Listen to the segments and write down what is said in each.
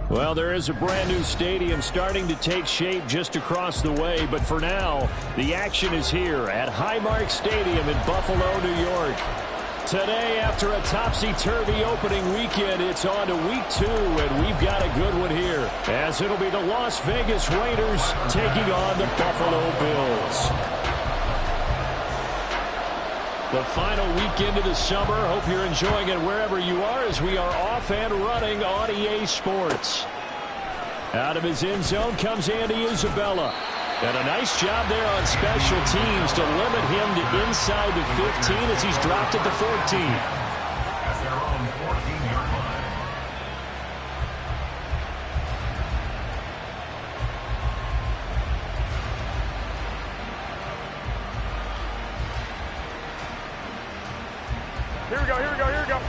Well, there is a brand new stadium starting to take shape just across the way, but for now, the action is here at Highmark Stadium in Buffalo, New York. Today, after a topsy-turvy opening weekend, it's on to week 2, and we've got a good one here, as it'll be the Las Vegas Raiders taking on the Buffalo Bills. The final weekend of the summer. Hope you're enjoying it wherever you are as we are off and running on EA Sports. Out of his end zone comes Andy Isabella. And a nice job there on special teams to limit him to inside the 15 as he's dropped at the 14. At their own 14-yard line. Here we go, here we go, here we go.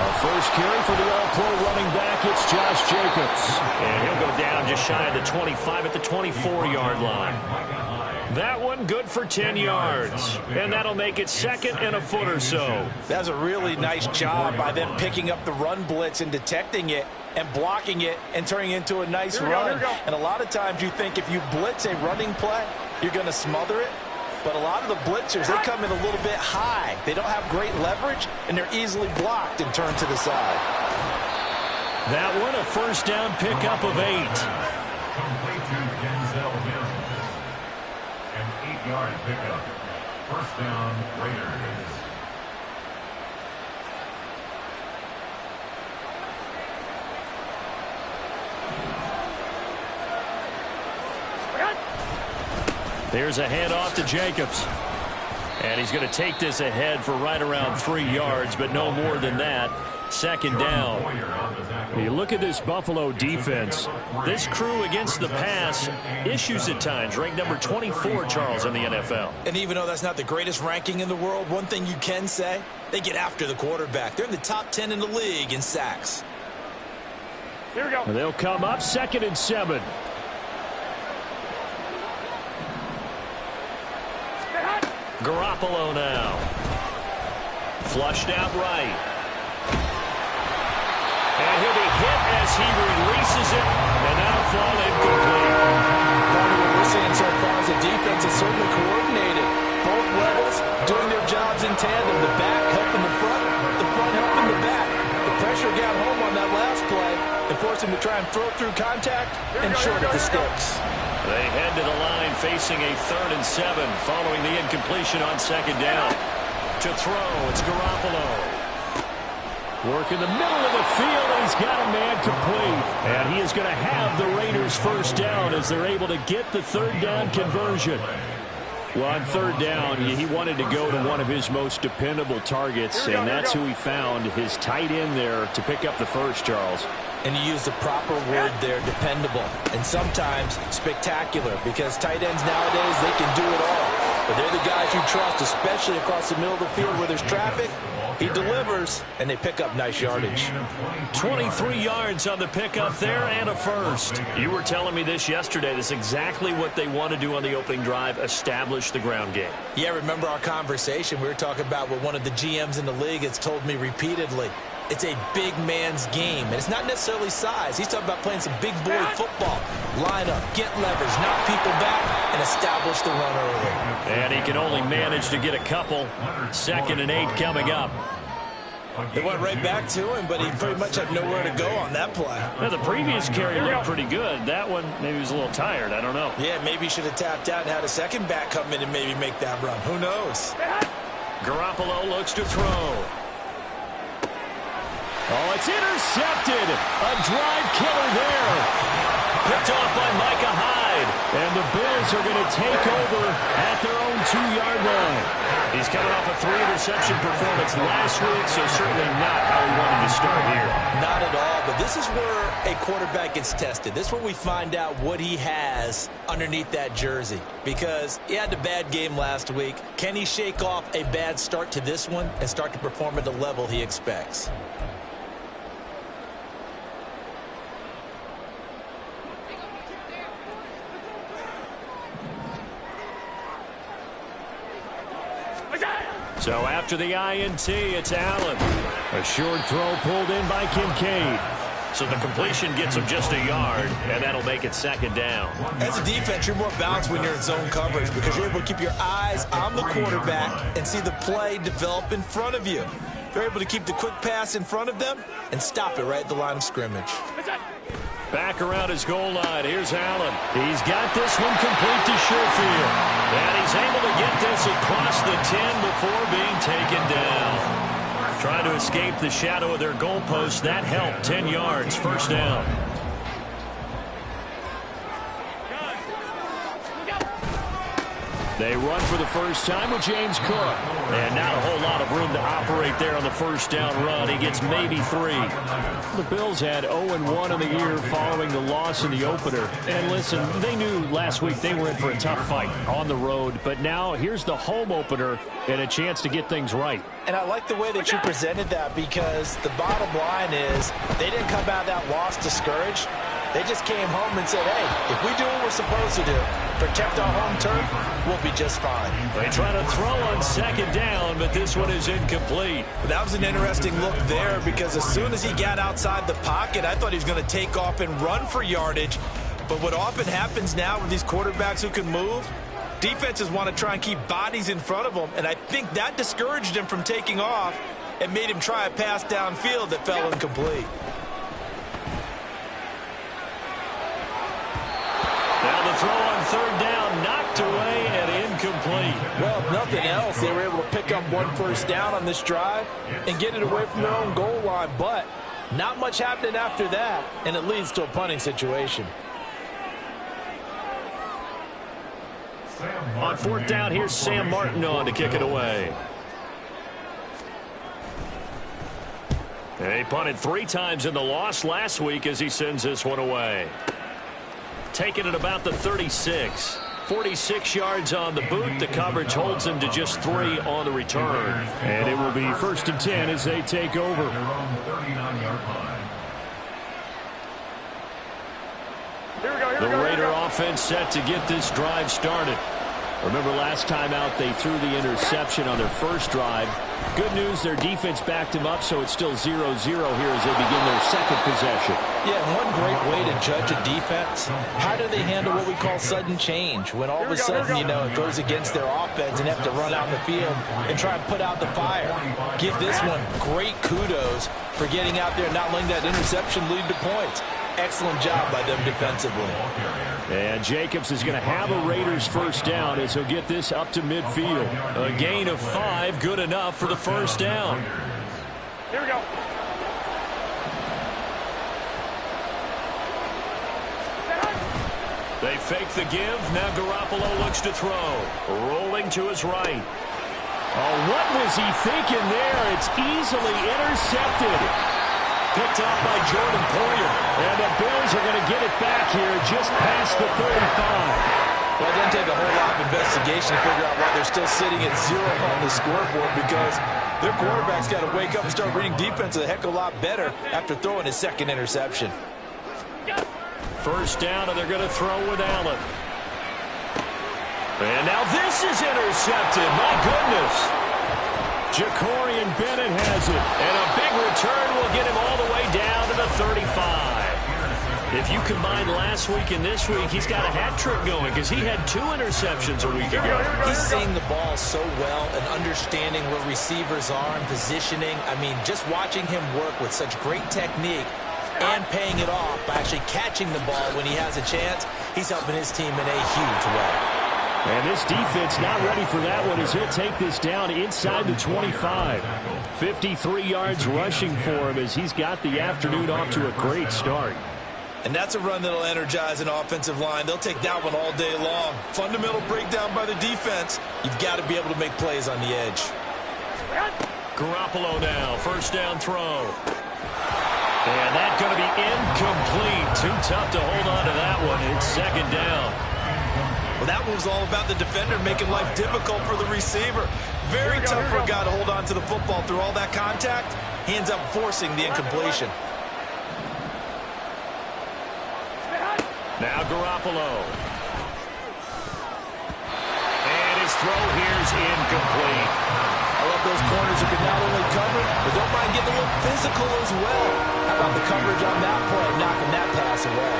Our first carry for the All-Pro running back, it's Josh Jacobs. And he'll go down just shy of the 25 at the 24-yard line. That one good for 10 yards. And that'll make it second and a foot or so. That's a really nice job by them picking up the run blitz and detecting it and blocking it and turning it into a nice run. And a lot of times you think if you blitz a running play, you're going to smother it. But a lot of the blitzers, they come in a little bit high. They don't have great leverage, and they're easily blocked and turned to the side. That one, a first down pickup of 8. Complete to Denzel Mims. An 8-yard pickup. First down, Raiders. There's a handoff to Jacobs. And he's going to take this ahead for right around 3 yards, but no more than that. Second down. You look at this Buffalo defense. This crew against the pass, issues at times. Ranked number 24, Charles, in the NFL. And even though that's not the greatest ranking in the world, one thing you can say, they get after the quarterback. They're in the top 10 in the league in sacks. Here we go. They'll come up 2nd and 7. Garoppolo now. Flushed out right. And he'll be hit as he releases it. And that'll fall incomplete. Probably what we're seeing so far as the defense is certainly coordinated. Both levels doing their jobs in tandem. The back helping the front helping the back. The pressure got home on that last play and forced him to try and throw through contact and short at the sticks. They head to the line facing a 3rd and 7 following the incompletion on 2nd down. To throw, it's Garoppolo. Work in the middle of the field, and he's got a man complete. And he is going to have the Raiders first down as they're able to get the 3rd down conversion. Well, on 3rd down, he wanted to go to one of his most dependable targets, and that's who he found, his tight end there, to pick up the first, Charles. And you use the proper word there, dependable, and sometimes spectacular, because tight ends nowadays, they can do it all. But they're the guys you trust, especially across the middle of the field where there's traffic. He delivers, and they pick up nice yardage. 23 yards on the pickup there and a first. You were telling me this yesterday. This is exactly what they want to do on the opening drive, establish the ground game. Yeah, remember our conversation? We were talking about what one of the GMs in the league has told me repeatedly. It's a big man's game, and it's not necessarily size. He's talking about playing some big boy football. Line up, get leverage, knock people back, and establish the run early. And he can only manage to get a couple. 2nd and 8 coming up. They went right back to him, but he pretty much had nowhere to go on that play. Now, the previous carry looked pretty good. That one, maybe he was a little tired. I don't know. Yeah, maybe he should have tapped out and had a second back come in and maybe make that run. Who knows? Garoppolo looks to throw. Oh, it's intercepted. A drive killer there. Picked off by Micah Hyde. And the Bills are going to take over at their own 2-yard line. He's coming off a 3-interception performance last week, so certainly not how he wanted to start here. Not at all, but this is where a quarterback gets tested. This is where we find out what he has underneath that jersey, because he had a bad game last week. Can he shake off a bad start to this one and start to perform at the level he expects? So So after the INT, it's Allen. A short throw pulled in by Kincaid. So the completion gets him just a yard, and that'll make it second down. As a defense, you're more balanced when you're in zone coverage because you're able to keep your eyes on the quarterback and see the play develop in front of you. They're able to keep the quick pass in front of them and stop it right at the line of scrimmage. Back around his goal line. Here's Allen. He's got this one complete to Sherfield. And he's able to get this across the 10 before being taken down. Trying to escape the shadow of their goalpost. That helped. 10 yards. First down. They run for the first time with James Cook. And not a whole lot of room to operate there on the first down run. He gets maybe 3. The Bills had 0-1 on the year following the loss in the opener. And listen, they knew last week they were in for a tough fight on the road. But now here's the home opener and a chance to get things right. And I like the way that you presented that because the bottom line is they didn't come out of that loss discouraged. They just came home and said, hey, if we do what we're supposed to do, protect our home turf, we'll be just fine. They try to throw on second down, but this one is incomplete. That was an interesting look there because as soon as he got outside the pocket, I thought he was going to take off and run for yardage. But what often happens now with these quarterbacks who can move, defenses want to try and keep bodies in front of them, and I think that discouraged him from taking off and made him try a pass downfield that fell incomplete. Now the throw on third down, knocked away and incomplete. Well, if nothing else, they were able to pick up 1 first down on this drive and get it away from their own goal line. But not much happening after that, and it leads to a punting situation. On fourth down, here's Sam Martin on to kick it away. And he punted 3 times in the loss last week as he sends this one away. Taking it about the 36. 46 yards on the boot. The coverage holds him to just 3 on the return. And it will be first and 10 as they take over. The Raider offense set to get this drive started. Remember last time out they threw the interception on their first drive. Good news, their defense backed him up, so it's still 0-0 here as they begin their second possession. Yeah, one great way to judge a defense, how do they handle what we call sudden change? When all of a sudden, you know, it goes against their offense and they have to run out in the field and try and put out the fire. Give this one great kudos for getting out there and not letting that interception lead to points. Excellent job by them defensively. And Jacobs is going to have a Raiders first down as he'll get this up to midfield. A gain of 5, good enough for the first down. Here we go. They fake the give. Now Garoppolo looks to throw. Rolling to his right. Oh, what was he thinking there? It's easily intercepted. Picked off by Jordan Poyer. And the Bills are going to get it back here just past the 35. Well, it doesn't take a whole lot of investigation to figure out why they're still sitting at 0 on the scoreboard because their quarterback's got to wake up and start reading defense a heck of a lot better after throwing his second interception. First down, and they're going to throw with Allen. And now this is intercepted. My goodness. Jacorian Bennett has it. And a big return will get him all the way down to the 35. If you combine last week and this week, he's got a hat trick going because he had 2 interceptions a week ago. He's seeing the ball so well and understanding where receivers are and positioning. I mean, just watching him work with such great technique and paying it off by actually catching the ball when he has a chance, he's helping his team in a huge way. And this defense not ready for that one as he'll take this down inside the 25. 53 yards rushing for him as he's got the afternoon off to a great start. And that's a run that'll energize an offensive line. They'll take that one all day long. Fundamental breakdown by the defense. You've got to be able to make plays on the edge. Garoppolo now, first down throw. And that's going to be incomplete. Too tough to hold on to that one. It's second down. Well, that one was all about the defender making life difficult for the receiver. Very tough for a guy to hold on to the football through all that contact. He ends up forcing the incompletion. Now Garoppolo. And his throw here's incomplete. I love love those corners who can not only cover, but don't mind getting a little physical as well. How about the coverage on that play, knocking that pass away?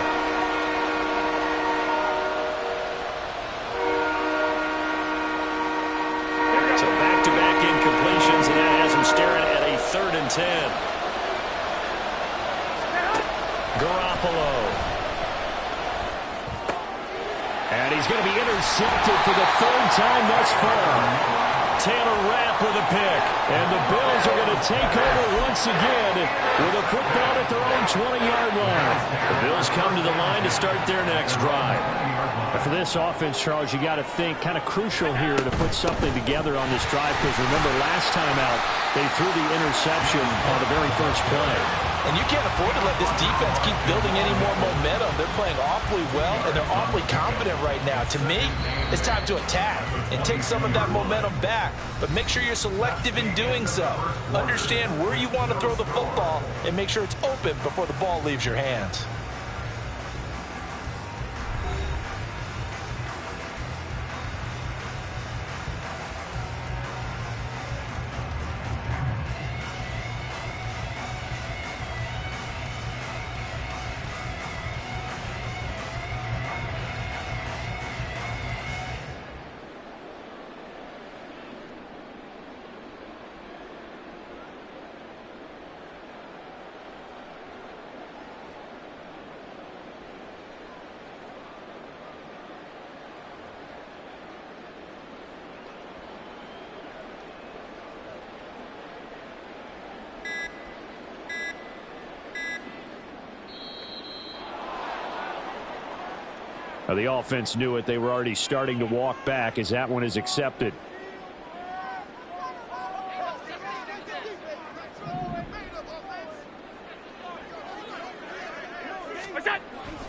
So back-to-back incompletions, and that has him staring at a 3rd and 10. Garoppolo. And he's going to be intercepted for the 3rd time thus far. Taylor Rapp with a pick. And the Bills are going to take over once again with a football at their own 20-yard line. The Bills come to the line to start their next drive. For this offense, Charles, you got to think kind of crucial here to put something together on this drive, because remember last time out they threw the interception on the very first play. And you can't afford to let this defense keep building any more momentum. They're playing awfully well, and they're awfully confident right now. To me, it's time to attack and take some of that momentum back. But make sure you're selective in doing so. Understand where you want to throw the football and make sure it's open before the ball leaves your hands. The offense knew it. They were already starting to walk back as that one is accepted.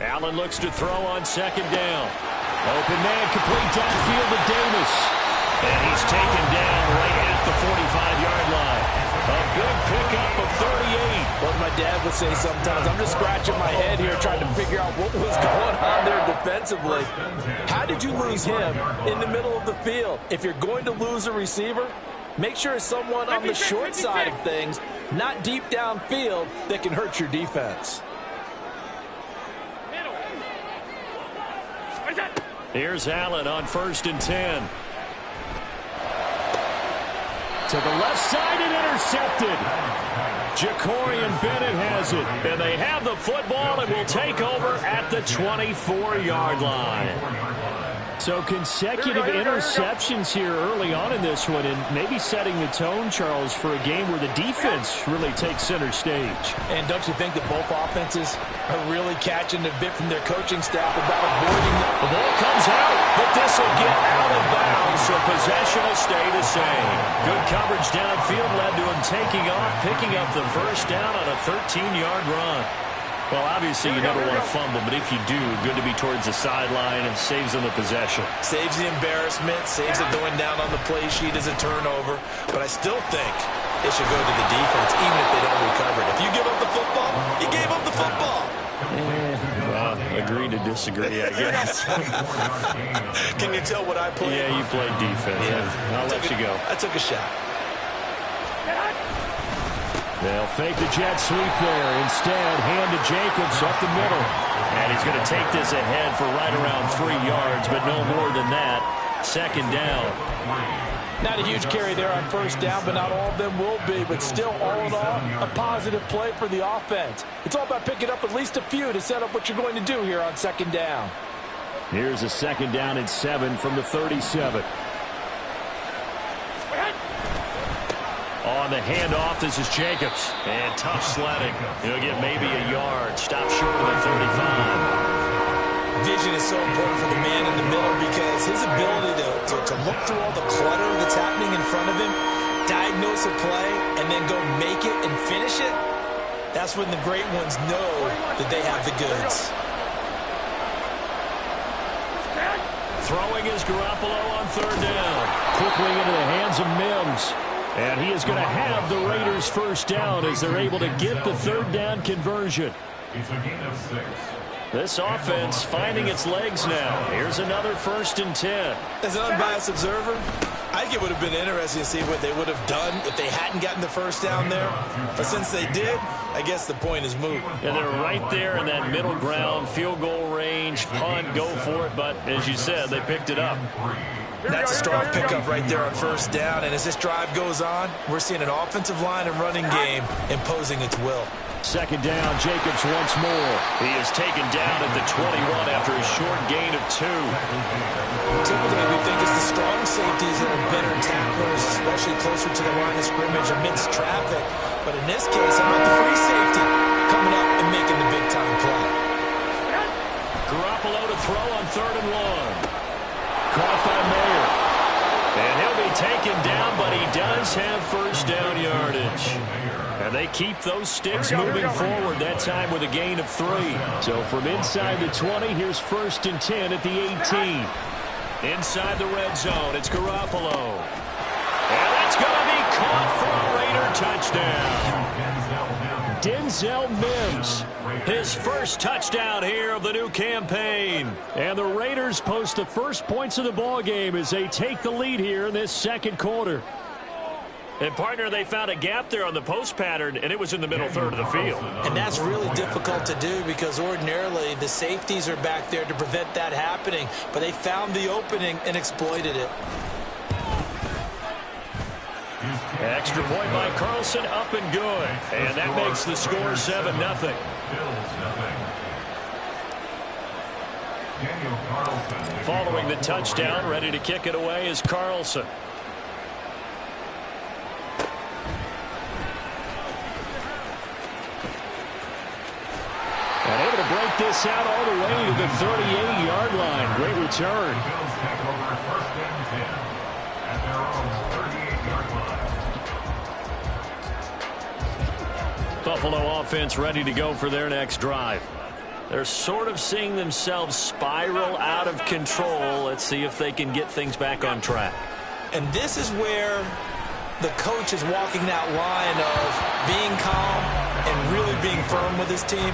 Allen looks to throw on 2nd down. Open man, complete downfield to Davis. And he's taken down right at the 45-yard line. A big pickup of 38. What my dad would say sometimes, I'm just scratching my head here trying to figure out what was going on there defensively. How did you lose him in the middle of the field? If you're going to lose a receiver, make sure it's someone on the short side of things, not deep downfield, that can hurt your defense. Here's Allen on 1st and 10. To the left side and intercepted. Jacorian Bennett has it. And they have the football and will take over at the 24-yard line. So consecutive interceptions here early on in this one, and maybe setting the tone, Charles, for a game where the defense really takes center stage. And don't you think that both offenses are really catching a bit from their coaching staff about avoiding that? The ball comes out, but this will get out of bounds, so possession will stay the same. Good coverage downfield led to him taking off, picking up the 1st down on a 13-yard run. Well, obviously, you never want to fumble, but if you do, good to be towards the sideline and saves them the possession. Saves the embarrassment, saves it going down on the play sheet as a turnover. But I still think it should go to the defense, even if they don't recover it. If you give up the football, you gave up the football. Well, agree to disagree, I guess. Can you tell what I played? Yeah, you played defense. Yeah. I'll let you go. I took a shot. They'll fake the jet sweep there. Instead, hand to Jacobs up the middle. And he's going to take this ahead for right around 3 yards, but no more than that. 2nd down. Not a huge carry there on 1st down, but not all of them will be. But still, all in all, a positive play for the offense. It's all about picking up at least a few to set up what you're going to do here on 2nd down. Here's a 2nd down and 7 from the 37. On the handoff, this is Jacobs. And tough sledding. He'll get maybe a yard. Stop short of the 35. Vision is so important for the man in the middle because his ability to look through all the clutter that's happening in front of him, diagnose a play, and then go make it and finish it, that's when the great ones know that they have the goods. Throwing is Garoppolo on 3rd down. Quickly into the hands of Mims. And he is going to have the Raiders 1st down as they're able to get the 3rd down conversion. It's a gain of 6. This offense finding its legs now. Here's another 1st and 10. As an unbiased observer, I think it would have been interesting to see what they would have done if they hadn't gotten the first down there. But since they did, I guess the point is moot. And they're right there in that middle ground, field goal range, punt, go for it. But as you said, they picked it up. That's a strong pickup right there on first down. And as this drive goes on, we're seeing an offensive line and running game imposing its will. Second down, Jacobs once more. He is taken down at the 21 after a short gain of 2. Typically, we think it's the strong safeties that are better tacklers, especially closer to the line of scrimmage amidst traffic. But in this case, how about the free safety coming up and making the big-time play? Garoppolo to throw on 3rd and 1. Caught by Mayer. And he'll be taken down, but he does have first down yardage. And they keep those sticks moving forward, that time with a gain of 3. So from inside the 20, here's 1st and 10 at the 18. Inside the red zone, it's Garoppolo. And that's going to be caught for a Raider touchdown. Denzel Mims, his first touchdown here of the new campaign. And the Raiders post the first points of the ball game as they take the lead here in this second quarter. And, partner, they found a gap there on the post pattern, and it was in the middle third of the field. And that's really difficult to do because ordinarily the safeties are back there to prevent that happening. But they found the opening and exploited it. Extra point by Carlson, up and good. And that makes the score 7-0. Following the touchdown, ready to kick it away is Carlson. And able to break this out all the way to the 38-yard line. Great return. Buffalo offense ready to go for their next drive. They're sort of seeing themselves spiral out of control. Let's see if they can get things back on track. And this is where the coach is walking that line of being calm and really being firm with his team.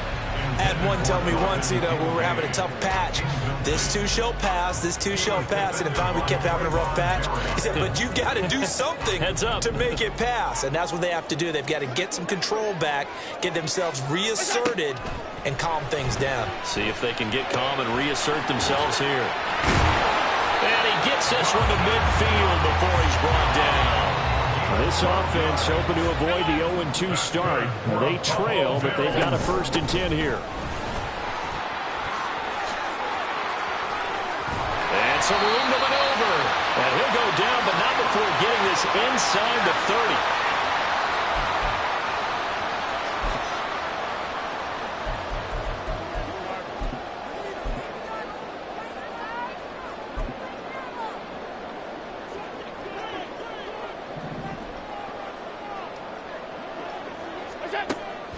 I had one tell me once, when we were having a tough patch, this too shall pass, this too shall pass. And finally we kept having a rough patch. He said, but you got to do something to make it pass. And that's what they have to do. They've got to get some control back, get themselves reasserted, and calm things down. See if they can get calm and reassert themselves here. And he gets this one to midfield before he's brought down. This offense hoping to avoid the 0-2 start. They trail, but they've got a 1st and 10 here. And some room to maneuver. And he'll go down, but not before getting this inside the 30.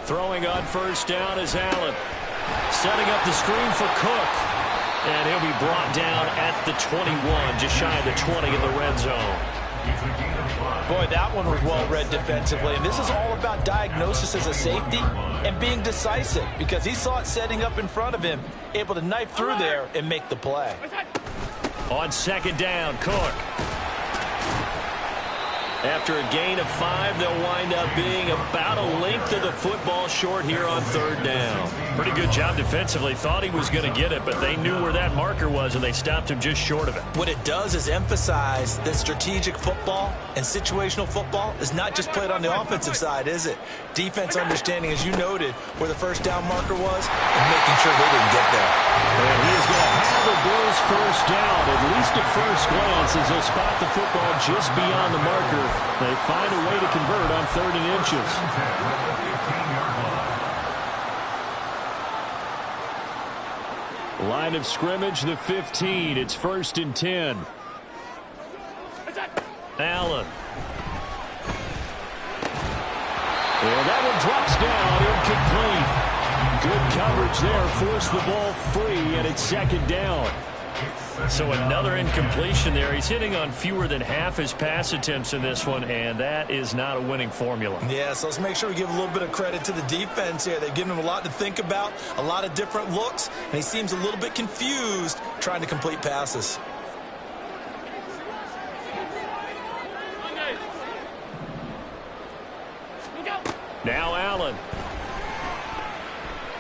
Throwing on first down is Allen. Setting up the screen for Cook. And he'll be brought down at the 21, just shy of the 20 in the red zone. Boy, that one was well read defensively. And this is all about diagnosis as a safety and being decisive because he saw it setting up in front of him, able to knife through there and make the play. On second down, Cook. After a gain of 5, they'll wind up being about a length of the football short here on 3rd down. Pretty good job defensively. Thought he was going to get it, but they knew where that marker was, and they stopped him just short of it. What it does is emphasize that strategic football and situational football is not just played on the offensive side, is it? Defense understanding, as you noted, where the first down marker was and making sure they didn't get there. And he is going to have the Bills first down, at least at first glance, as they'll spot the football just beyond the marker. They find a way to convert on 3rd and inches. Line of scrimmage, the 15. It's 1st and 10. Allen. And that one drops down, incomplete. Good coverage there, forced the ball free, and it's 2nd down. So another incompletion there. He's hitting on fewer than half his pass attempts in this one, and that is not a winning formula. Yeah, so let's make sure we give a little bit of credit to the defense here. They've given him a lot to think about, a lot of different looks, and he seems a little bit confused trying to complete passes.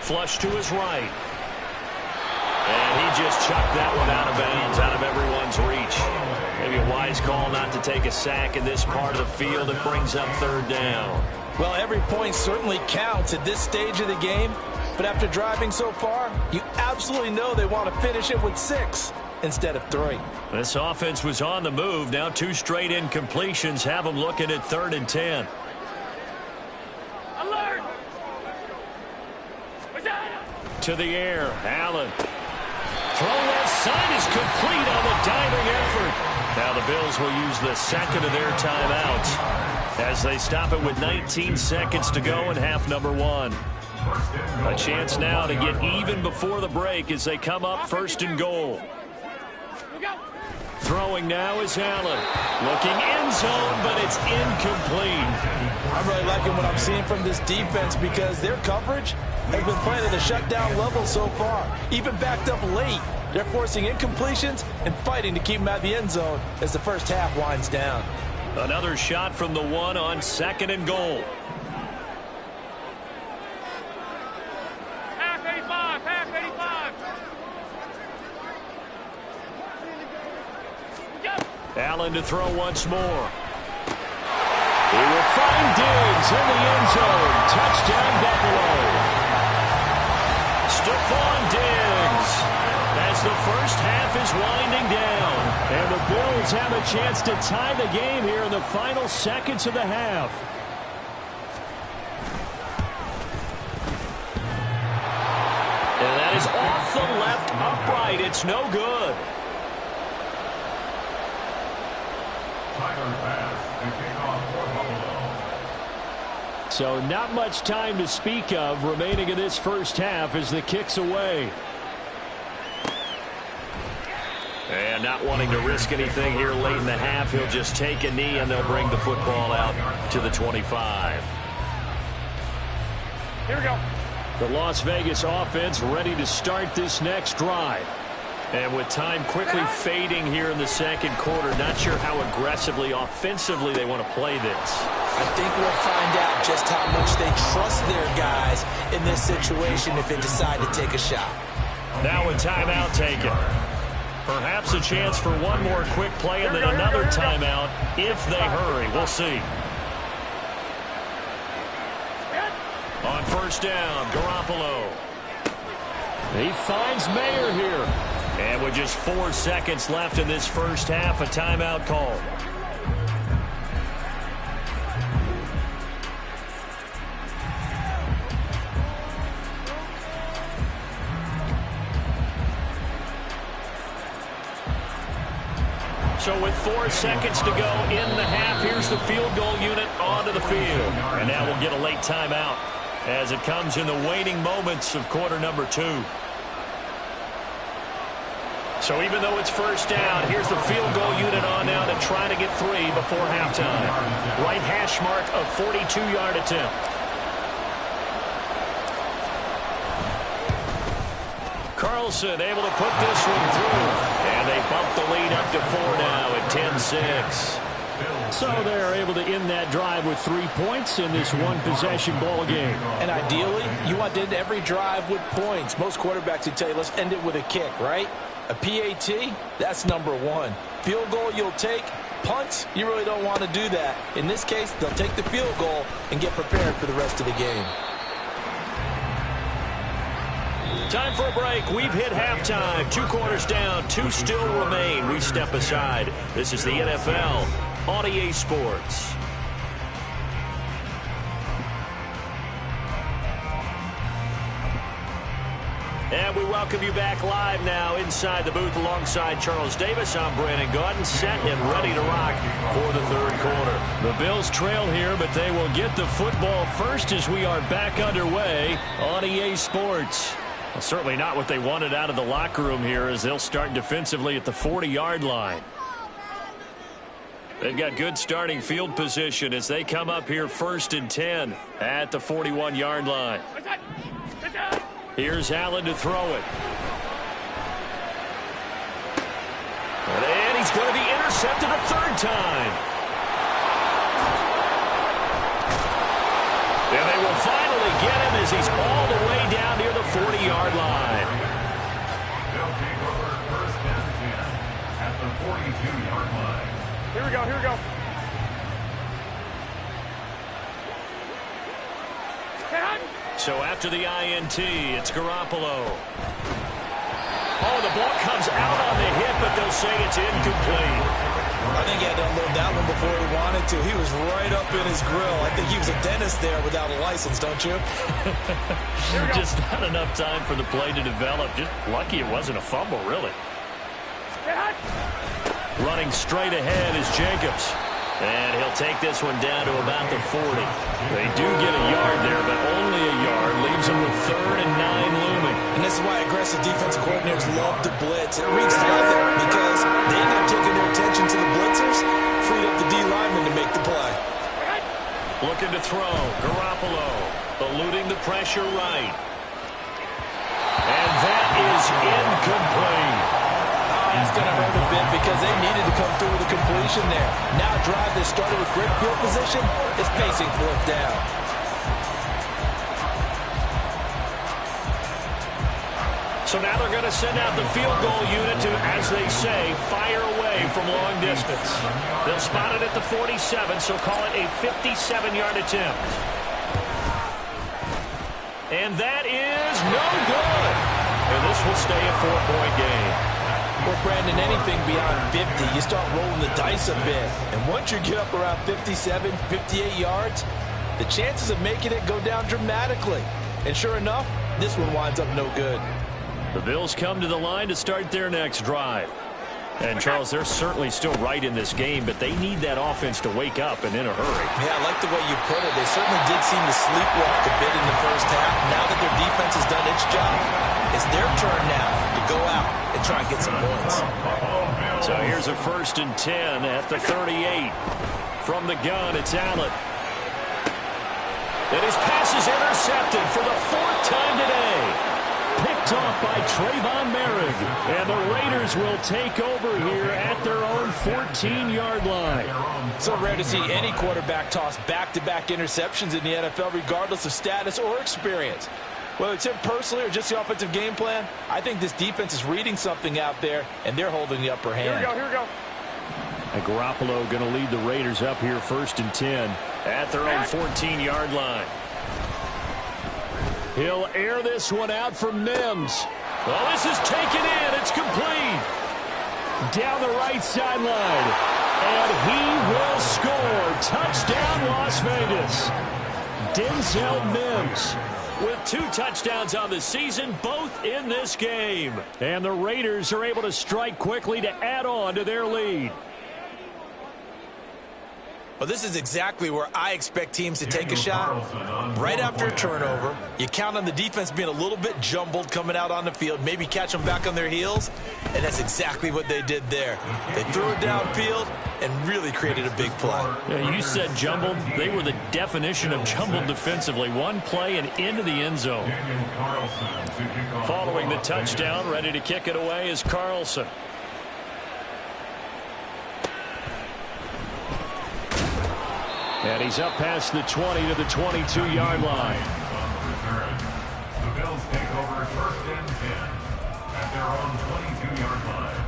flush to his right. And he just chucked that one out of bounds, out of everyone's reach. Maybe a wise call not to take a sack in this part of the field. It brings up third down. Well, every point certainly counts at this stage of the game. But after driving so far, you absolutely know they want to finish it with 6 instead of 3. This offense was on the move. Now 2 straight incompletions have them looking at 3rd and 10. Alert! To the air, Allen. Throw left side is complete on the diving effort. Now the Bills will use the second of their timeouts as they stop it with 19 seconds to go in half number 1. A chance now to get even before the break as they come up 1st and goal. Throwing now is Allen. Looking end zone, but it's incomplete. I'm really liking what I'm seeing from this defense because their coverage has been playing at a shutdown level so far. Even backed up late, they're forcing incompletions and fighting to keep them out of the end zone as the first half winds down. Another shot from the 1 on 2nd and goal. Half 85, half 85. Allen to throw once more. He will find Diggs in the end zone. Touchdown, Buffalo. Stephon Diggs as the first half is winding down. And the Bills have a chance to tie the game here in the final seconds of the half. And that is off the left upright. It's no good. So not much time to speak of remaining in this first half as the kick's away. And not wanting to risk anything here late in the half, he'll just take a knee and they'll bring the football out to the 25. Here we go. The Las Vegas offense ready to start this next drive. And with time quickly fading here in the second quarter, not sure how aggressively, offensively they want to play this. I think we'll find out just how much they trust their guys in this situation if they decide to take a shot. Now a timeout taken. Perhaps a chance for one more quick play and then another timeout if they hurry. We'll see. On 1st down, Garoppolo. He finds Mayer here. And with just 4 seconds left in this first half, a timeout call. So with 4 seconds to go in the half, here's the field goal unit onto the field. And now we'll get a late timeout as it comes in the waning moments of quarter number 2. So even though it's 1st down, here's the field goal unit on now to try to get 3 before halftime. Right hash mark of 42-yard attempt. Carlson able to put this one through. And they bump the lead up to 4 now at 10-6. So they're able to end that drive with 3 points in this one-possession ball game. And ideally, you want to end every drive with points. Most quarterbacks would tell you, let's end it with a kick, right? A PAT, that's number 1. Field goal you'll take. Punts, you really don't want to do that. In this case, they'll take the field goal and get prepared for the rest of the game. Time for a break. We've hit halftime. 2 quarters down. 2 still remain. We step aside. This is the NFL on EA Sports. And we welcome you back live now inside the booth alongside Charles Davis. I'm Brandon Gaudin, set and ready to rock for the 3rd quarter. The Bills trail here, but they will get the football first as we are back underway on EA Sports. Well, certainly not what they wanted out of the locker room here as they'll start defensively at the 40-yard line. They've got good starting field position as they come up here 1st and 10 at the 41-yard line. Here's Allen to throw it. And he's going to be intercepted a 3rd time. And they will finally get him as he's all the way down near the we go, here we go. So after the INT, it's Garoppolo. Oh, the ball comes out on the hip, but they'll say it's incomplete. I think he had to unload that one before he wanted to. He was right up in his grill. I think he was a dentist there without a license, don't you? Just not enough time for the play to develop. Just lucky it wasn't a fumble, really. Running straight ahead is Jacobs. And he'll take this one down to about the 40. They do get a yard there, but only a yard. Leaves them with 3rd and 9 looming. And this is why aggressive defensive coordinators love to blitz. It wreaks havoc because they end up taking their attention to the blitzers, freed up the D lineman to make the play. Looking to throw. Garoppolo eluding the pressure right. And that is incomplete. It's going to hurt a bit because they needed to come through with a completion there. Now a drive that started with great field position is facing 4th down. So now they're going to send out the field goal unit to, as they say, fire away from long distance. They'll spot it at the 47, so call it a 57-yard attempt. And that is no good. And this will stay a 4-point game. Well, Brandon, anything beyond 50, you start rolling the dice a bit. And once you get up around 57, 58 yards, the chances of making it go down dramatically. And sure enough, this one winds up no good. The Bills come to the line to start their next drive. And, Charles, they're certainly still right in this game, but they need that offense to wake up and in a hurry. Yeah, I like the way you put it. They certainly did seem to sleepwalk a bit in the first half. Now that their defense has done its job, it's their turn now to go out and try and get some points. So here's a 1st and 10 at the 38. From the gun, it's Allen. And his pass is intercepted for the 4th time today. Picked off by Trayvon Merrick. And the Raiders will take over here at their own 14-yard line. So rare to see any quarterback toss back-to-back interceptions in the NFL, regardless of status or experience. Whether it's him personally or just the offensive game plan, I think this defense is reading something out there, and they're holding the upper hand. Here we go, here we go. And Garoppolo going to lead the Raiders up here 1st and 10 at their own 14-yard line. He'll air this one out from Mims. Well, this is taken in. It's complete. Down the right sideline. And he will score. Touchdown, Las Vegas. Denzel Mims with 2 touchdowns on the season, both in this game. And the Raiders are able to strike quickly to add on to their lead. Well, this is exactly where I expect teams to take a shot. Right after a turnover, you count on the defense being a little bit jumbled coming out on the field, maybe catch them back on their heels, and that's exactly what they did there. They threw it downfield and really created a big play. Yeah, you said jumbled. They were the definition of jumbled defensively. One play and into the end zone. Following the touchdown, ready to kick it away is Carlson. And he's up past the 20 to the 22-yard line. The Bills take over 1st and 10 at their own 22-yard line.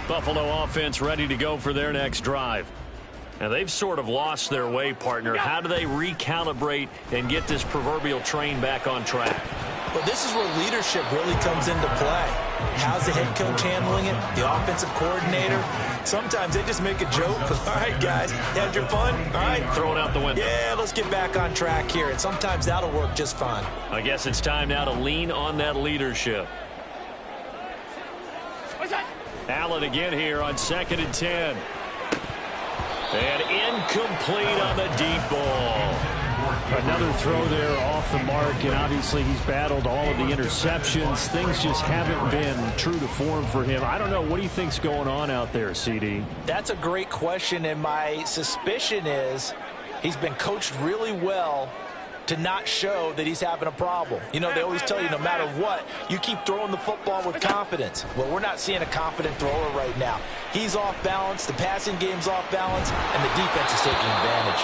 Buffalo offense ready to go for their next drive. Now, they've sort of lost their way, partner. How do they recalibrate and get this proverbial train back on track? Well, this is where leadership really comes into play. How's the head coach handling it? The offensive coordinator? Sometimes they just make a joke. All right, guys, had your fun? All right. Throw it out the window. Yeah, let's get back on track here. And sometimes that'll work just fine. I guess it's time now to lean on that leadership. Allen again here on 2nd and 10. And incomplete on the deep ball. Another throw there off the mark, and obviously he's battled all of the interceptions. Things just haven't been true to form for him. I don't know. What do you think's going on out there, CD? That's a great question, and my suspicion is he's been coached really well to not show that he's having a problem. You know, they always tell you no matter what, you keep throwing the football with confidence. Well, we're not seeing a confident thrower right now. He's off balance, the passing game's off balance, and the defense is taking advantage.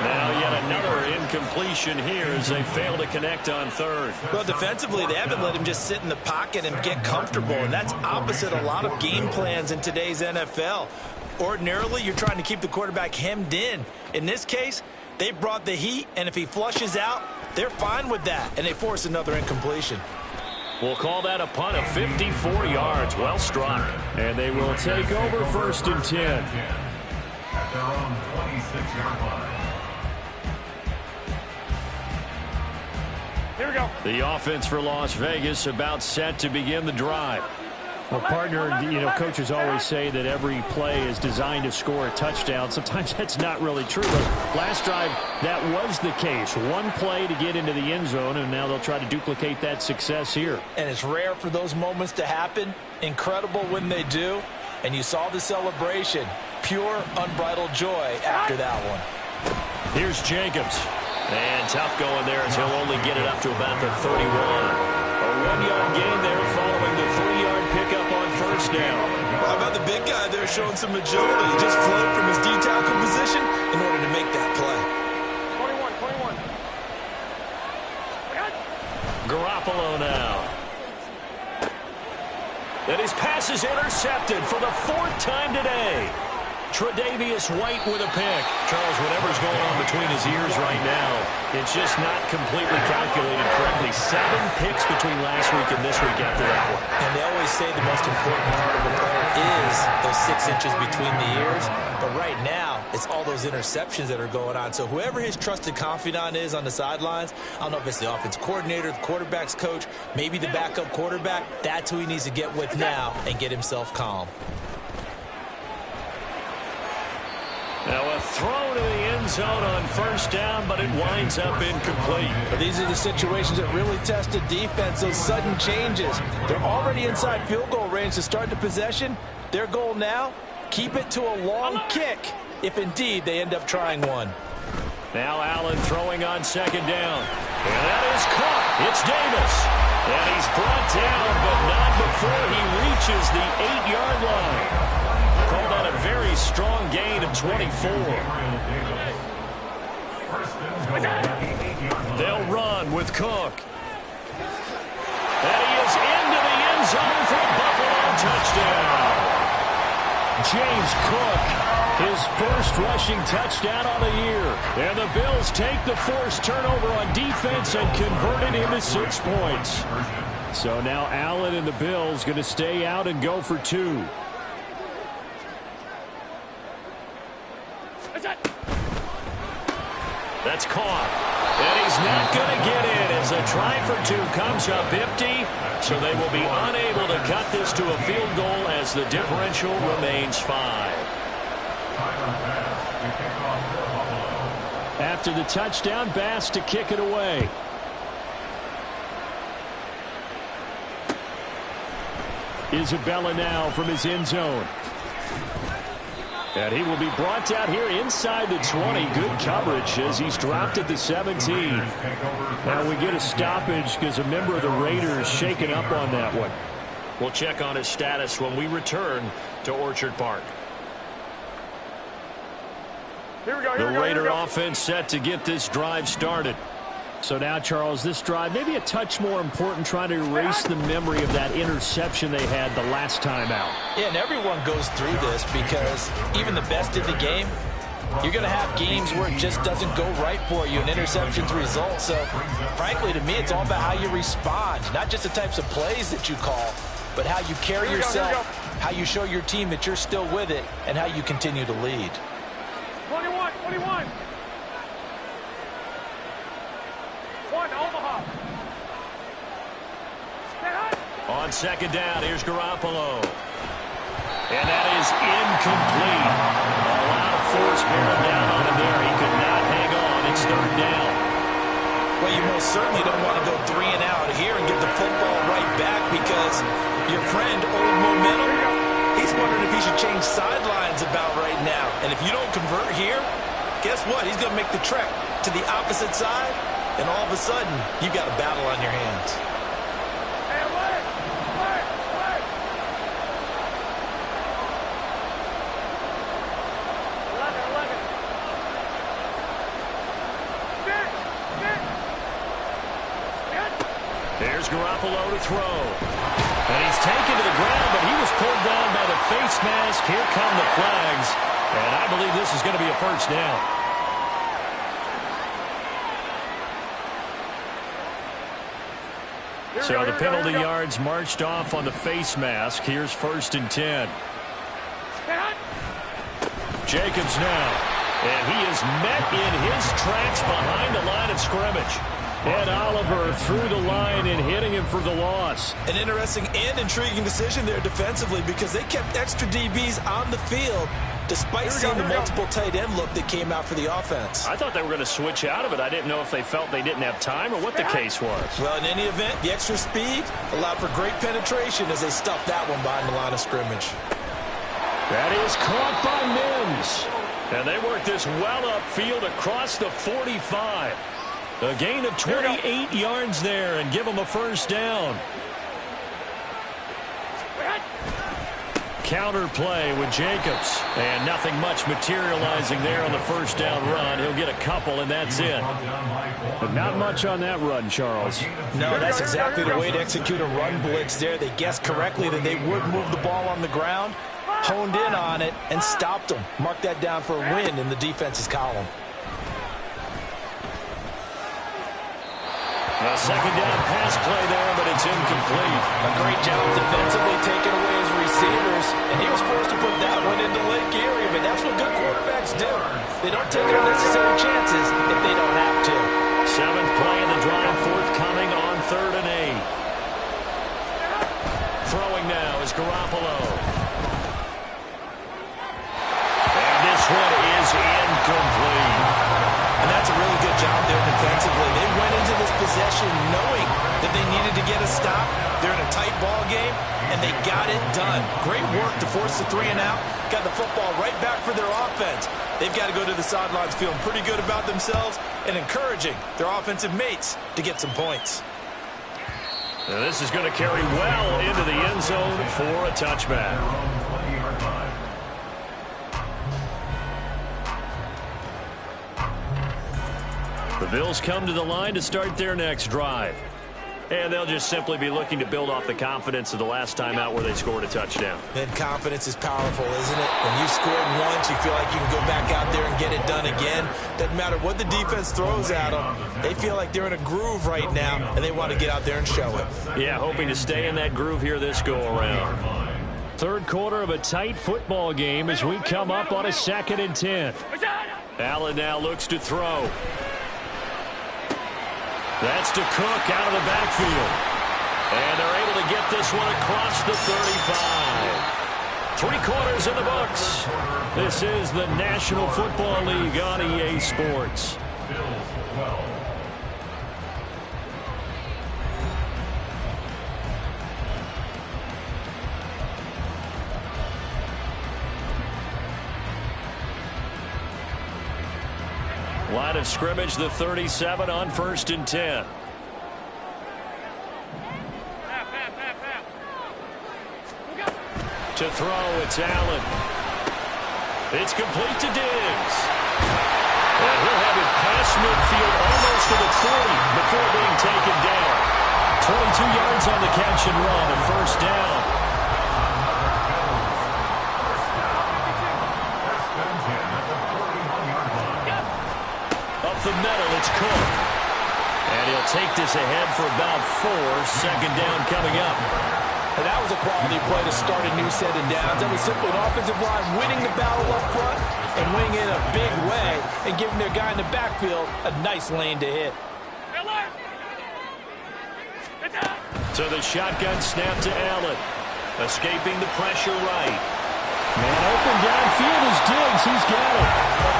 Now yet another incompletion here as they fail to connect on third. Well, defensively, they haven't let him just sit in the pocket and get comfortable, and that's opposite a lot of game plans in today's NFL. Ordinarily, you're trying to keep the quarterback hemmed in. In this case, they brought the heat, and if he flushes out, they're fine with that, and they force another incompletion. We'll call that a punt of 54 yards. Well struck. And they will take over 1st and 10. At their own 26-yard line. Here we go. The offense for Las Vegas about set to begin the drive. Well, partner, coaches always say that every play is designed to score a touchdown. Sometimes that's not really true, but last drive, that was the case. One play to get into the end zone, and now they'll try to duplicate that success here. And it's rare for those moments to happen. Incredible when they do. And you saw the celebration. Pure, unbridled joy after that one. Here's Jacobs. And tough going there as he'll only get it up to about the 31. A 1-yard gain there following the 3-yard pickup on 1st down. How about the big guy there showing some agility? He just flowed from his D-tackle position in order to make that play. 21. Garoppolo now. And his pass is intercepted for the 4th time today. Tre'Davious White with a pick. Charles, whatever's going on between his ears right now, it's just not completely calculated correctly. 7 picks between last week and this week after that one. And they always say the most important part of a player is those 6 inches between the ears. But right now, it's all those interceptions that are going on. So whoever his trusted confidant is on the sidelines, I don't know if it's the offense coordinator, the quarterback's coach, maybe the backup quarterback, that's who he needs to get with now and get himself calm. Now a throw to the end zone on 1st down, but it winds up incomplete. But these are the situations that really test the defense, those sudden changes. They're already inside field goal range to start the possession. Their goal now, keep it to a long kick, if indeed they end up trying one. Now Allen throwing on 2nd down. And that is caught. It's Davis. And he's brought down, but not before he reaches the 8-yard line. Call that a very strong gain of 24. They'll run with Cook. And he is into the end zone for a Buffalo touchdown. James Cook, his first rushing touchdown on the year. And the Bills take the forced turnover on defense and convert it into 6 points. So now Allen and the Bills going to stay out and go for 2. That's caught. And he's not going to get in as a try for 2 comes up empty. So they will be unable to cut this to a field goal as the differential remains 5. After the touchdown, Bass to kick it away. Isabella now from his end zone. And he will be brought down here inside the 20. Good coverage as he's dropped at the 17. Now we get a stoppage because a member of the Raiders shaken up on that one. We'll check on his status when we return to Orchard Park. Here we go. The Raider offense set to get this drive started. So now, Charles, this drive maybe a touch more important, trying to erase the memory of that interception they had the last time out. Yeah, and everyone goes through this because even the best in the game, you're going to have games where it just doesn't go right for you and interceptions result. So, frankly, to me, it's all about how you respond, not just the types of plays that you call, but how you carry yourself, how you show your team that you're still with it, and how you continue to lead. 21. Omaha. On 2nd down, here's Garoppolo. And that is incomplete. A lot of force bearing down on him there. He could not hang on. It's 3rd down. Well, you most certainly don't want to go 3 and out here and get the football right back because your friend, Old Momentum, he's wondering if he should change sidelines about right now. And if you don't convert here, guess what? He's going to make the trek to the opposite side. And all of a sudden, you've got a battle on your hands. Here's Garoppolo to throw. And he's taken to the ground, but he was pulled down by the face mask. Here come the flags. And I believe this is going to be a first down. So the penalty yards marched off on the face mask. Here's 1st and 10. Jacobs now. And he is met in his tracks behind the line of scrimmage. And Oliver through the line and hitting him for the loss. An interesting and intriguing decision there defensively because they kept extra DBs on the field despite seeing the multiple tight end look that came out for the offense. I thought they were going to switch out of it. I didn't know if they felt they didn't have time or what the case was. Well, in any event, the extra speed allowed for great penetration as they stuffed that one behind the line of scrimmage. That is caught by Mims. And they work this well upfield across the 45. A gain of 28 yards there and give them a first down. Counter play with Jacobs. And nothing much materializing there on the first down run. He'll get a couple, and that's it. But not much on that run, Charles. No, that's exactly the way to execute a run blitz there. They guessed correctly that they would move the ball on the ground, honed in on it, and stopped them. Mark that down for a win in the defense's column. A second down pass play there, but it's incomplete. A great job defensively taking away his receivers, and he was forced to put that one into Lake Erie, but that's what good quarterbacks do. They don't take unnecessary chances if they don't have to. 7th play in the drive, forthcoming on 3rd and 8. Throwing now is Garoppolo. And this one is incomplete. And that's a really good job there defensively. They went into this possession knowing that they needed to get a stop. They're in a tight ball game, and they got it done. Great work to force the 3 and out. Got the football right back for their offense. They've got to go to the sidelines feeling pretty good about themselves and encouraging their offensive mates to get some points. Now this is going to carry well into the end zone for a touchback. The Bills come to the line to start their next drive. And they'll just simply be looking to build off the confidence of the last time out where they scored a touchdown. And confidence is powerful, isn't it? When you scored once, you feel like you can go back out there and get it done again. Doesn't matter what the defense throws at them. They feel like they're in a groove right now, and they want to get out there and show it. Yeah, hoping to stay in that groove here this go-around. 3rd quarter of a tight football game as we come up on a 2nd and 10. Allen now looks to throw. That's to Cook out of the backfield. And they're able to get this one across the 35. 3 quarters in the books. This is the National Football League on EA Sports. Line of scrimmage, the 37 on 1st and 10. To throw, it's Allen. It's complete to Diggs. And he'll have it past midfield almost to the 40 before being taken down. 22 yards on the catch and run, a first down. The middle, it's Cook. And he'll take this ahead for about 4. 2nd down coming up. And that was a quality play to start a new set of downs. That was simply an offensive line winning the battle up front and winning it in a big way and giving their guy in the backfield a nice lane to hit. So the shotgun snap to Allen. Escaping the pressure right. Man open downfield is Diggs. He's got it.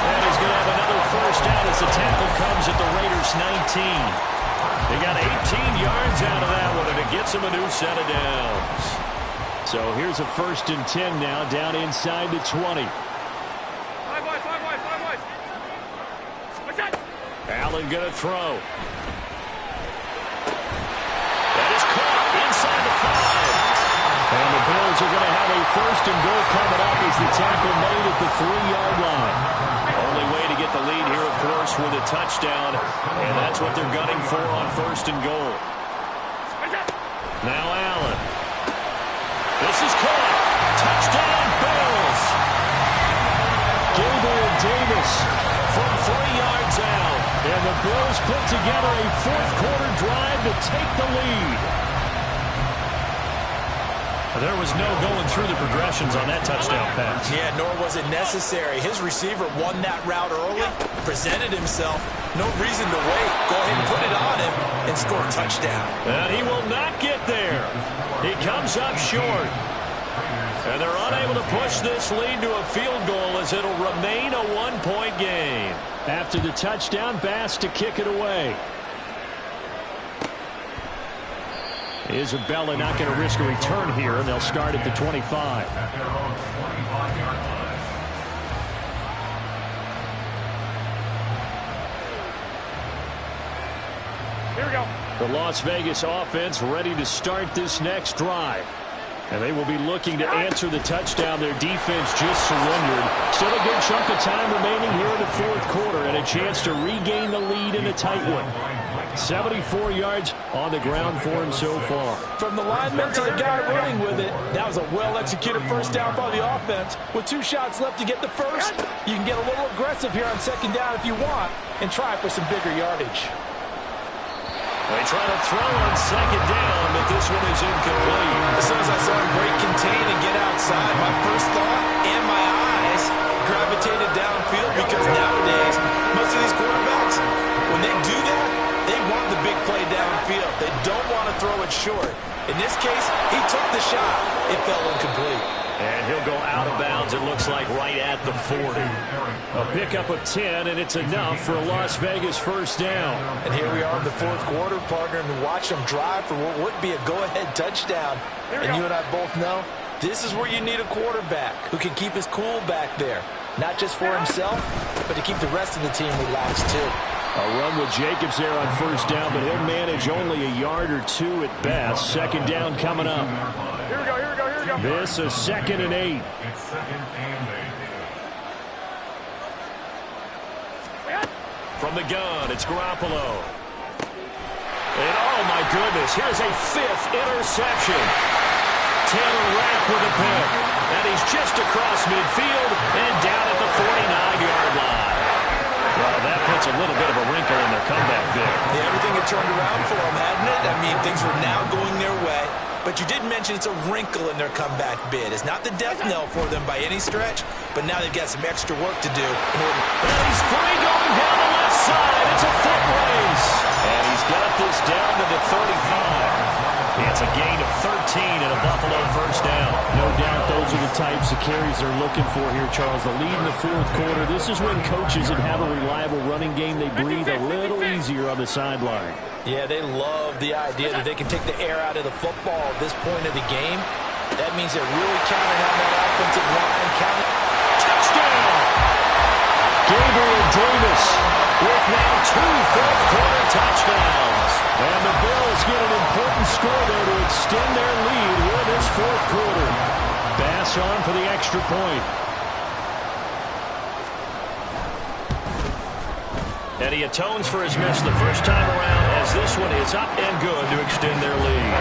And he's going to have another first down as the tackle comes at the Raiders' 19. They got 18 yards out of that one, and it gets them a new set of downs. So here's a 1st and 10 now, down inside the 20. 5 wide. Allen going to throw. That is caught inside the 5. And the Bills are going to have a 1st and goal coming up as the tackle made at the 3-yard line. Only way to get the lead here, of course, with a touchdown. And that's what they're gunning for on 1st and goal. Now Allen. This is caught. Touchdown, Bills. Gabriel Davis from 3 yards out. And the Bills put together a fourth-quarter drive to take the lead. There was no going through the progressions on that touchdown pass. Yeah, nor was it necessary. His receiver won that route early, presented himself. No reason to wait. Go ahead and put it on him and score a touchdown. And he will not get there. He comes up short. And they're unable to push this lead to a field goal as it'll remain a one-point game. After the touchdown, Bass to kick it away. Isabella not going to risk a return here, and they'll start at the 25. At their own 25-yard line. Here we go. The Las Vegas offense ready to start this next drive. And they will be looking to answer the touchdown their defense just surrendered. Still a good chunk of time remaining here in the fourth quarter and a chance to regain the lead in a tight one. 74 yards on the ground for him so far. From the lineman to the guy running with it, that was a well-executed first down by the offense. With 2 shots left to get the first, you can get a little aggressive here on second down if you want and try for some bigger yardage. They try to throw on second down, but this one is incomplete. As soon as I saw him break contain and get outside, my first thought and my eyes gravitated downfield because nowadays, most of these quarterbacks, when they do that, they want the big play downfield. They don't want to throw it short. In this case, he took the shot. It fell incomplete. And he'll go out of bounds, it looks like, right at the 40. A pickup of 10, and it's enough for a Las Vegas first down. And here we are in the fourth quarter, partner, and watch them drive for what would be a go-ahead touchdown. And you and I both know this is where you need a quarterback who can keep his cool back there. Not just for himself, but to keep the rest of the team relaxed, too. A run with Jacobs there on first down, but he'll manage only a yard or 2 at best. Second down coming up. Here we go, here we go, here we go. This is 2nd and 8. It's 2nd and 8. From the gun, it's Garoppolo. And oh my goodness, here's a 5th interception. Taylor Rapp with a pick. And he's just across midfield and down at the 49-yard line. Well, that puts a little bit of a wrinkle in their comeback there. Yeah, everything had turned around for them, hadn't it? I mean, things were now going their way. But you did mention it's a wrinkle in their comeback bid. It's not the death knell for them by any stretch, but now they've got some extra work to do. And he's free going down the left side. It's a foot race. And he's got this down to the 35. It's a gain of 13 and a Buffalo first down. No doubt those are the types of carries they're looking for here, Charles. The lead in the fourth quarter. This is when coaches that have a reliable running game, they breathe a little easier on the sideline. Yeah, they love the idea that they can take the air out of the football at this point of the game. That means they're really counting on that offensive line. Touchdown! Gabriel Davis with now 2 fourth-quarter touchdowns. And the Bills get an important score there to extend their lead here in this fourth quarter. Bass on for the extra point. And he atones for his miss the first time around as this one is up and good to extend their lead.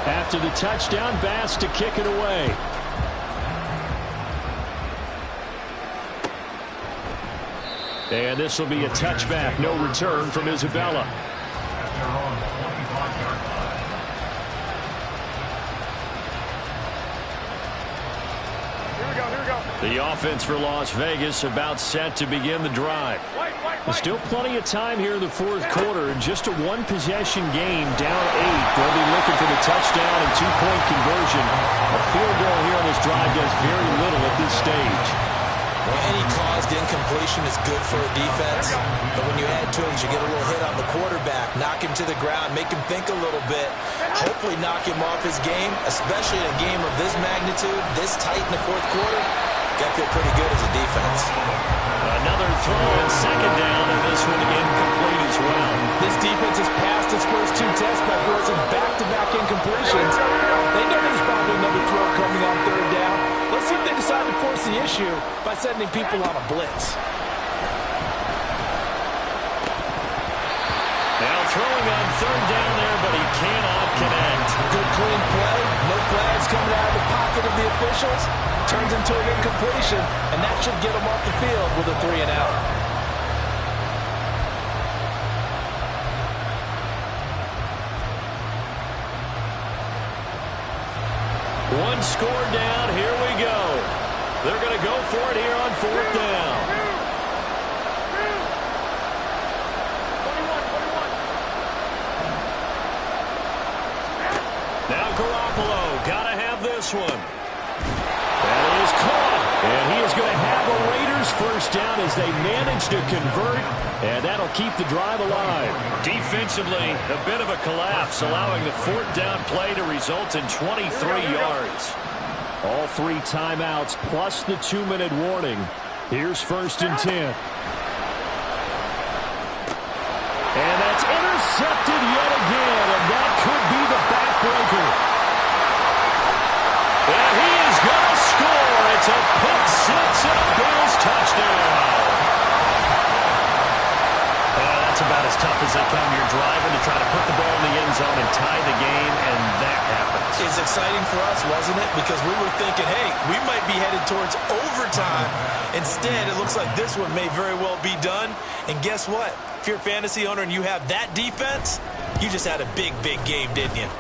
After the touchdown, Bass to kick it away. And this will be a touchback. No return from Isabella. At their own 25-yard line. Here we go, here we go. The offense for Las Vegas about set to begin the drive. There's still plenty of time here in the fourth quarter. In just a one-possession game, down 8. They'll be looking for the touchdown and 2-point conversion. A field goal here on this drive does very little at this stage. Well, any caused incompletion is good for a defense, but when you add to it, you get a little hit on the quarterback, knock him to the ground, make him think a little bit, hopefully knock him off his game, especially in a game of this magnitude, this tight in the fourth quarter. Got to feel pretty good as a defense. Another throw and second down, and this one incomplete as well. This defense has passed its first 2 tests by forcing back-to-back incompletions. They know there's probably another throw coming on third down. Let's see if they decide to force the issue by sending people on a blitz. throwing on third down there, but he cannot connect. Good clean play. No flags coming out of the pocket of the officials. Turns into an incompletion, and that should get him off the field with a 3-and-out. One score down. Here we go. They're going to go for it here on fourth down. 21. Now Garoppolo, got to have this one. That is caught. And he is going to have a Raiders first down as they manage to convert. And that'll keep the drive alive. Defensively, a bit of a collapse, allowing the fourth down play to result in 23 yards. All 3 timeouts plus the 2-minute warning. Here's first and 10. And that's intercepted yet again, and that could be the backbreaker. And he is going to score. It's a pick six and a Bills touchdown. That's about as tough as they come. You're driving to try to put the ball in the end zone and tie the game, and that happens. It's exciting for us, wasn't it? Because we were thinking, hey, we might be headed towards overtime. Instead, it looks like this one may very well be done. And guess what? If you're a fantasy owner and you have that defense, you just had a big, big game, didn't you?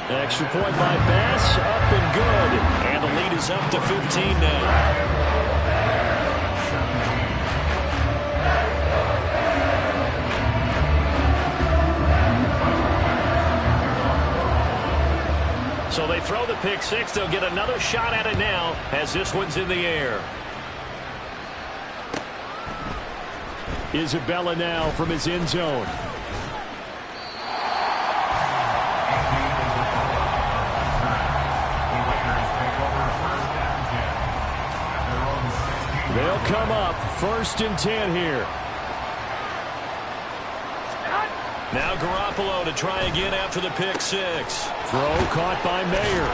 Extra point by Bass, up and good. And the lead is up to 15 now. So they throw the pick six. They'll get another shot at it now as this one's in the air. Isabella now from his end zone. They'll come up first and 10 here. Now Garoppolo to try again after the pick six. Throw caught by Mayer.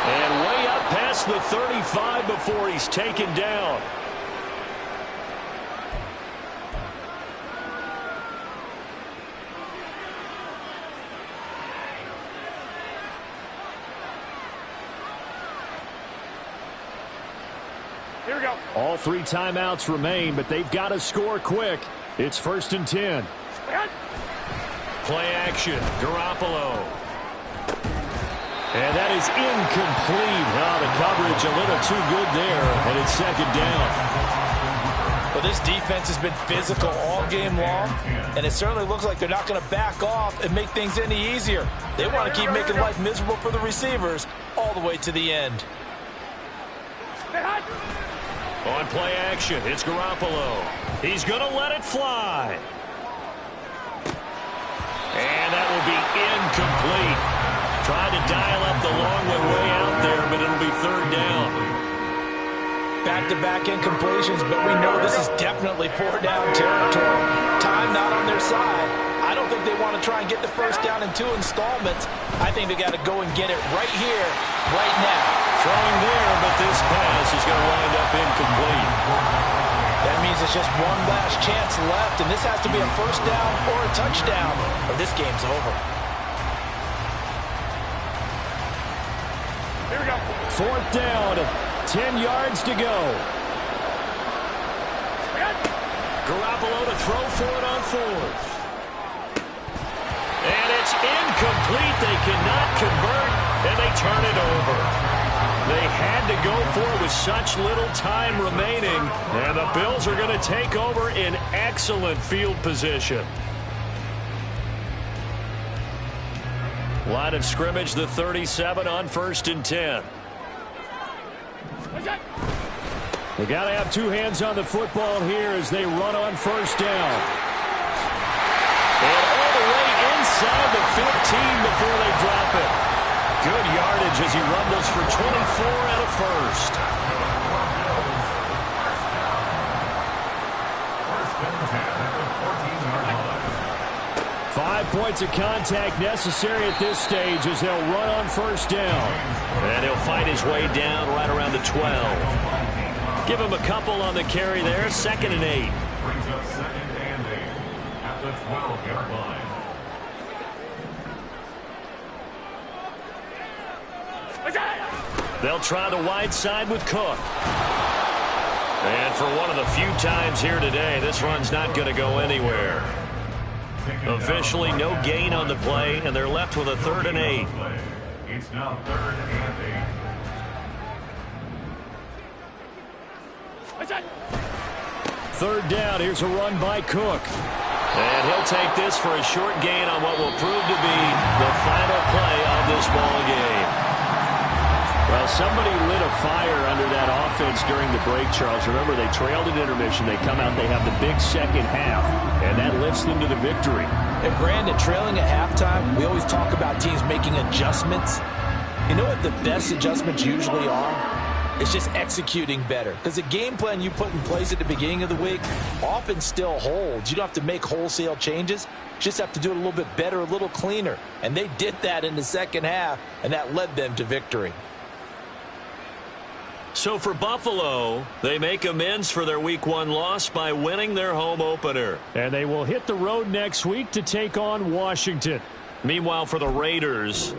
And way up past the 35 before he's taken down. Here we go. All 3 timeouts remain, but they've got to score quick. It's first and 10. Play action, Garoppolo. And that is incomplete. Oh, the coverage a little too good there, and it's second down. Well, this defense has been physical all game long, and it certainly looks like they're not going to back off and make things any easier. They want to keep making life miserable for the receivers all the way to the end. On play action, it's Garoppolo. He's going to let it fly. And that will be incomplete. Trying to dial up the long way out there, but it'll be third down. Back-to-back incompletions, but we know this is definitely 4-down territory. Time not on their side. I don't think they want to try and get the first down in 2 installments. I think they got to go and get it right here, right now. Throwing there, but this pass is going to wind up incomplete. That means it's just one last chance left, and this has to be a first down or a touchdown, or this game's over. Here we go. Fourth down, 10 yards to go. Garoppolo to throw for it on fourth. And it's incomplete. They cannot convert, and they turn it over. They had to go for it with such little time remaining, and the Bills are going to take over in excellent field position. Line of scrimmage, the 37 on first and 10. They got to have 2 hands on the football here as they run on first down. And all the way inside the 15 before they drop it. Good yardage as he rumbles for 24 and a first. 5 points of contact necessary at this stage as they'll run on first down. And he'll fight his way down right around the 12. Give him a couple on the carry there. 2nd and 8. Brings up 2nd and 8 at the 12-yard line. They'll try the wide side with Cook. And for one of the few times here today, this run's not going to go anywhere. Officially no gain on the play, and they're left with a 3rd and 8. It's now 3rd and 8. 3rd down. Here's a run by Cook. And he'll take this for a short gain on what will prove to be the final play of this ball game. Well, somebody lit a fire under that offense during the break, Charles. Remember, they trailed at intermission. They come out, they have the big second half, and that lifts them to the victory. And granted, trailing at halftime, we always talk about teams making adjustments. You know what the best adjustments usually are? It's just executing better. Because the game plan you put in place at the beginning of the week often still holds. You don't have to make wholesale changes. You just have to do it a little bit better, a little cleaner. And they did that in the second half, and that led them to victory. So for Buffalo, they make amends for their Week 1 loss by winning their home opener. And they will hit the road next week to take on Washington. Meanwhile, for the Raiders,